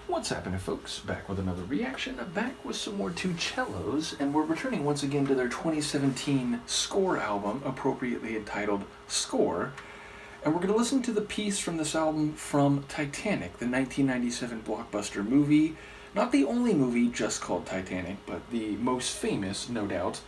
What's happening, folks? Back with another reaction, back with some more 2Cellos, and we're returning once again to their 2017 Score album, appropriately entitled Score. And we're going to listen to the piece from this album from Titanic, the 1997 blockbuster movie. Not the only movie just called Titanic, but the most famous, no doubt.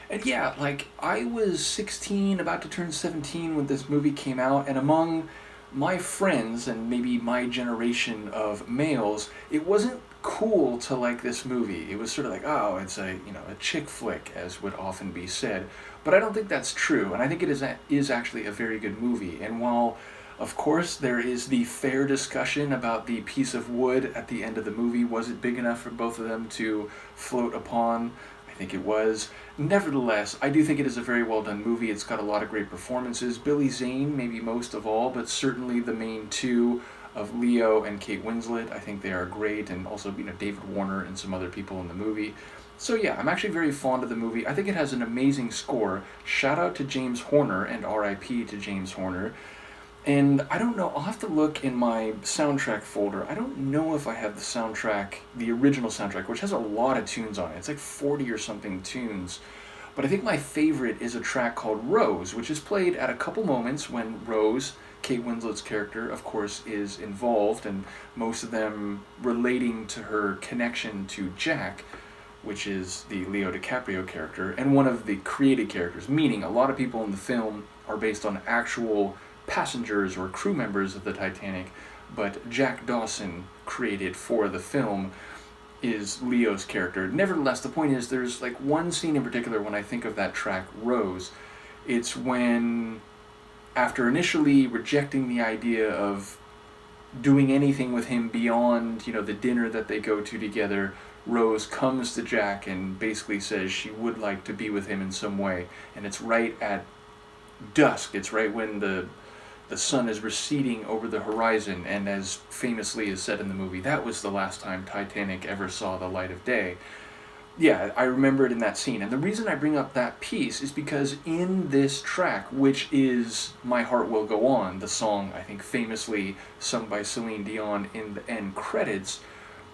And yeah, I was 16, about to turn 17 when this movie came out, and among my friends and maybe my generation of males, it wasn't cool to like this movie. It was sort of like, oh, it's a chick flick, as would often be said. But I don't think that's true, and I think it is actually a very good movie. And while, of course, there is the fair discussion about the piece of wood at the end of the movie, was it big enough for both of them to float upon? I think it was. Nevertheless, I do think it is a very well done movie. It's got a lot of great performances. Billy Zane, maybe most of all, but certainly the main two of Leo and Kate Winslet. I think they are great, and also David Warner and some other people in the movie. So yeah, I'm actually very fond of the movie. I think it has an amazing score. Shout out to James Horner, and R.I.P. to James Horner. And I don't know, I'll have to look in my soundtrack folder. I don't know if I have the soundtrack, the original soundtrack, which has a lot of tunes on it. It's like 40 or something tunes. But I think my favorite is a track called Rose, which is played at a couple moments when Rose, Kate Winslet's character, of course, is involved, and most of them relating to her connection to Jack, which is the Leo DiCaprio character, and one of the created characters, meaning a lot of people in the film are based on actual passengers or crew members of the Titanic, but Jack Dawson, created for the film, is Leo's character. Nevertheless, the point is, there's one scene in particular when I think of that track, Rose. It's when, after initially rejecting the idea of doing anything with him beyond, the dinner that they go to together, Rose comes to Jack and basically says she would like to be with him in some way. And it's right at dusk. It's right when the sun is receding over the horizon, and as famously is said in the movie, that was the last time Titanic ever saw the light of day. Yeah, I remember it in that scene. And the reason I bring up that piece is because in this track, which is My Heart Will Go On, the song I think famously sung by Celine Dion in the end credits,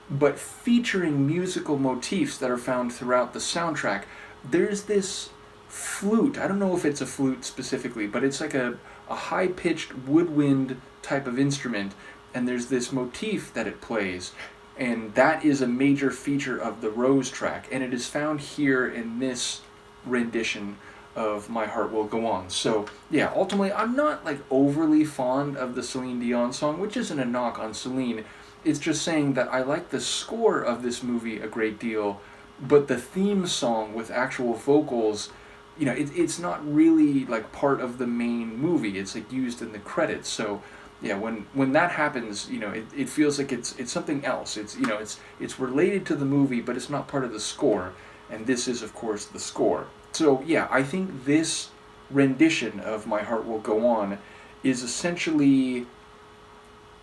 but featuring musical motifs that are found throughout the soundtrack, there's this flute. I don't know if it's a flute specifically, but it's like a high-pitched woodwind type of instrument, and there's this motif that it plays, and that is a major feature of the Rose track, and it is found here in this rendition of My Heart Will Go On. So yeah, ultimately I'm not overly fond of the Celine Dion song, which isn't a knock on Celine. It's just saying that I like the score of this movie a great deal, but the theme song with actual vocals, it's not really part of the main movie. It's used in the credits. So yeah, when that happens, it feels like it's something else. It's related to the movie, but it's not part of the score. And this is, of course, the score. So yeah, I think this rendition of My Heart Will Go On is essentially,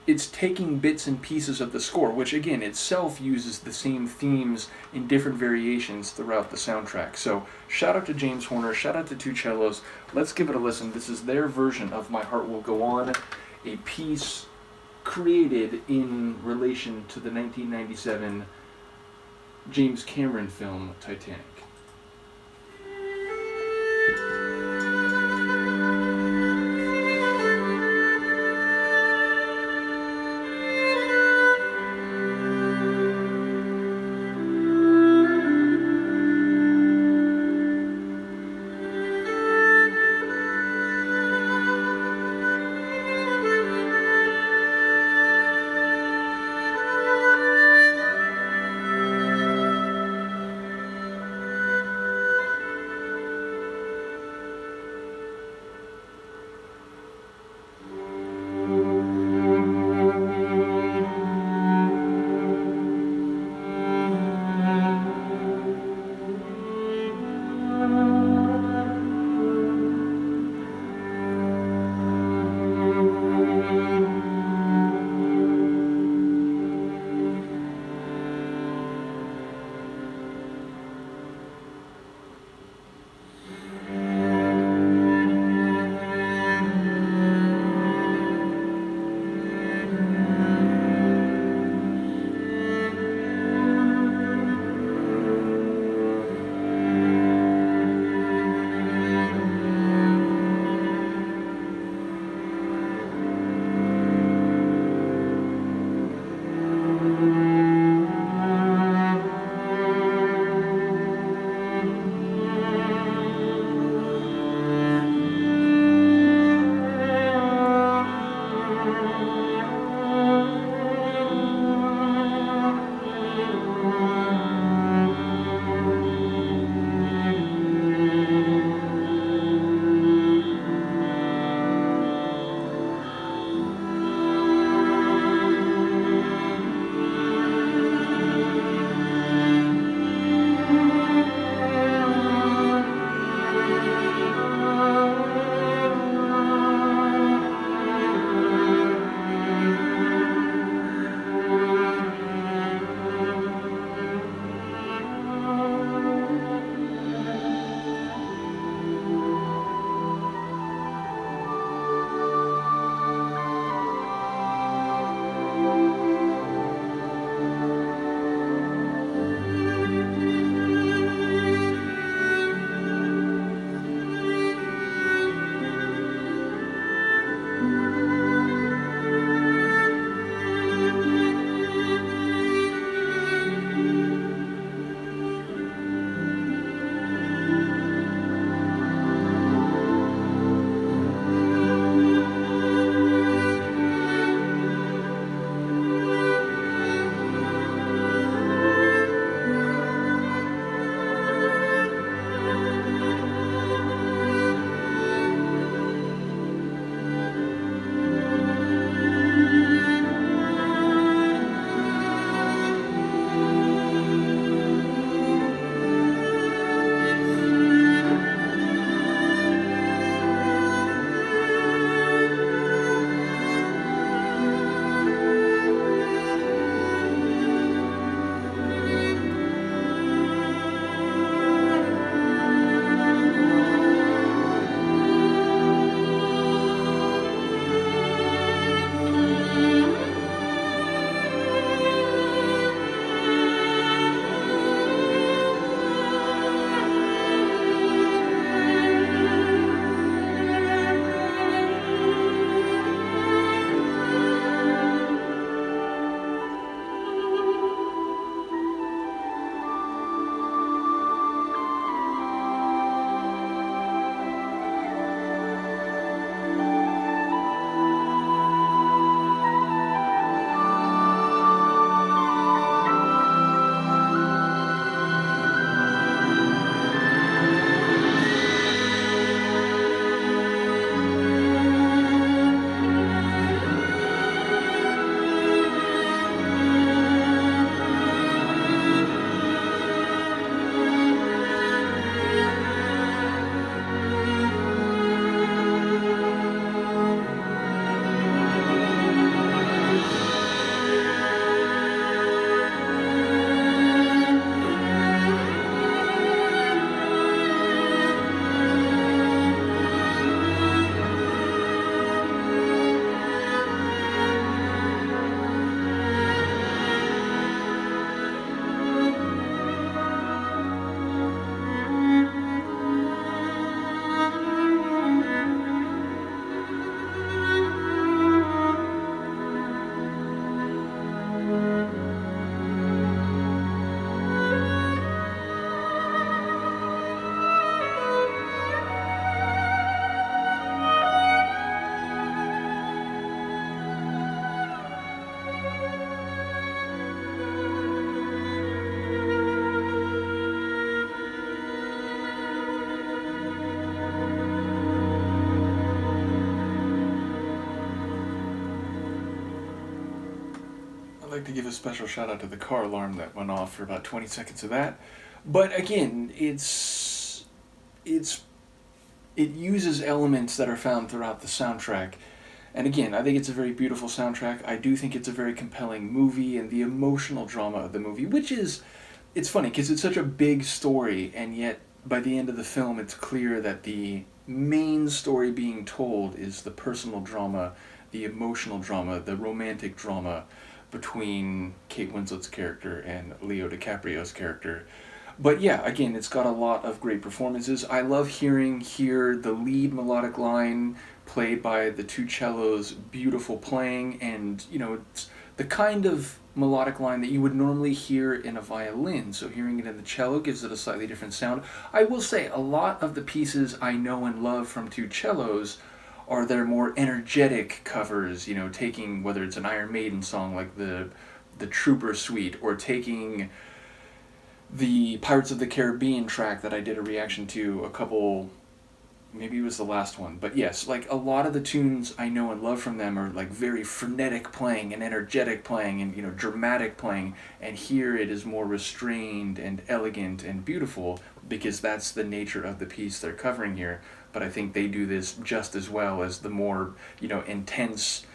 it's taking bits and pieces of the score, which again itself uses the same themes in different variations throughout the soundtrack. So shout out to James Horner, shout out to 2Cellos. Let's give it a listen. This is their version of My Heart Will Go On, a piece created in relation to the 1997 James Cameron film Titanic. like to give a special shout out to the car alarm that went off for about 20 seconds of that. But again, it uses elements that are found throughout the soundtrack. And again, I think it's a very beautiful soundtrack. I do think it's a very compelling movie, and the emotional drama of the movie, it's funny because it's such a big story, and yet by the end of the film it's clear that the main story being told is the personal drama, the emotional drama, the romantic drama between Kate Winslet's character and Leo DiCaprio's character. But yeah, again, it's got a lot of great performances. I love hearing here the lead melodic line played by the 2Cellos, beautiful playing, and it's the kind of melodic line that you would normally hear in a violin. So hearing it in the cello gives it a slightly different sound. I will say a lot of the pieces I know and love from 2Cellos are their more energetic covers, taking, whether it's an Iron Maiden song like the Trooper Suite, or taking the Pirates of the Caribbean track that I did a reaction to maybe it was the last one, but yes, like a lot of the tunes I know and love from them are like very frenetic playing and energetic playing and dramatic playing, and here it is more restrained and elegant and beautiful because that's the nature of the piece they're covering here. But I think they do this just as well as the more intense,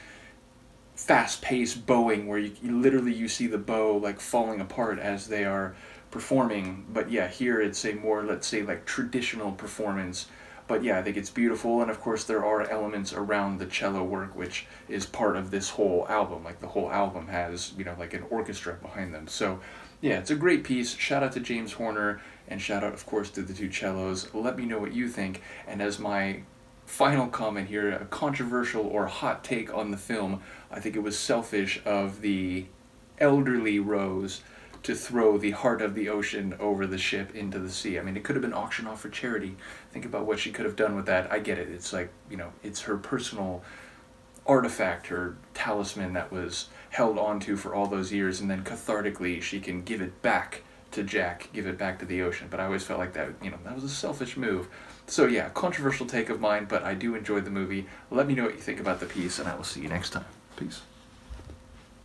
fast-paced bowing where you literally see the bow like falling apart as they are performing. But yeah, here it's a more, let's say, like traditional performance. But yeah, I think it's beautiful, and of course there are elements around the cello work which is part of this whole album. Like the whole album has, like an orchestra behind them. So yeah, it's a great piece. Shout out to James Horner, and shout out, of course, to the 2Cellos. Let me know what you think, and as my final comment here, a controversial or hot take on the film, I think it was selfish of the elderly Rose to throw the heart of the ocean over the ship into the sea. I mean, it could have been auctioned off for charity. Think about what she could have done with that. I get it. It's like, it's her personal artifact, her talisman that was held onto for all those years, and then cathartically she can give it back to Jack, give it back to the ocean. But I always felt like that, that was a selfish move. So yeah, controversial take of mine, but I do enjoy the movie. Let me know what you think about the piece, and I will see you next time. Peace.